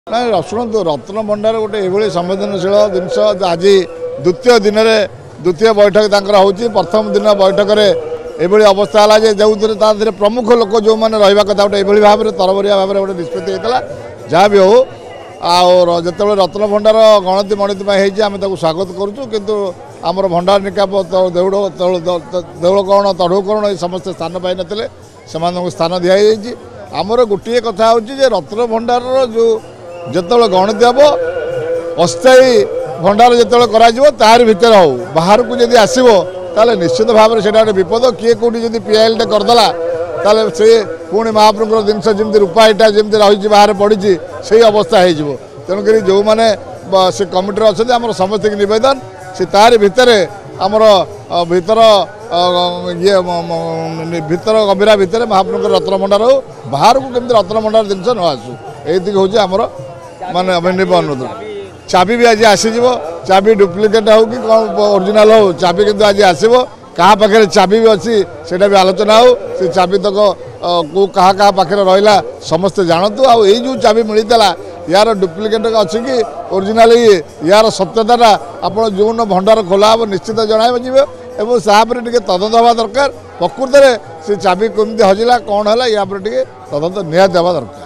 ना शुणु रत्न भंडार गोटे ये संवेदनशील जिनस आज द्वितीय दिन में द्वितीय बैठक होची प्रथम दिन बैठक में अवस्था है जो प्रमुख लोक जो मैंने रहा कथा गोटे ये भाव में तरबरिया भाव में गोटे निष्पत्ति होता जहाँ भी हो आते रत्न भंडार गणति मणति आम स्वागत करुँ किंतु आमर भंडार निकाप देउड़ देउलकरण तढ़ुकरण ये समस्त स्थान पाई नथिले स्थान दिखाई आमर गोटे कथा हूँ रत्न भंडार जो जिते गणति हम अस्थायी भंडार जिते तार भितर हो बाहर को जब आसो ताले निश्चित भाव में गोटे विपद किए कौटी जब पीआईएल करदेला ताले से पुणी महाप्रभुर जिनस जमी रूपा इटा जमी रही बाहर पड़ी से अवस्था हो तेणुक जो मैंने से कमिटी अच्छा आम समस्त नवेदन से तार भितर आमर भीतर ये भीतर गंभीरा भितर महाप्रभुर रत्न भंडार हो बाहर को केमती रत्न भंडार जिनस न आसू ये हूँ आमर माने अनुरोध चाबी भी आज आसीज चाबी डुप्लिकेट हो कि कौन ओरिजिनल हो चाबी किंतु आज आसो क्या पाखे चाबी भी अच्छी से भी आलोचना हो से चाबी तक को क्या पाखे रहा समस्ते जानतु आ जो चाबी मिलता यार डुप्लिकेट अच्छी कि ओरिजिनल ये यार सत्यता आप जो भंडार खोला हम निश्चित जन एवं सापर टे तदंत हवा दरकार प्रकृत में से चाबी कमी हजिला कौन है या तदंत निहत हवा दरकार।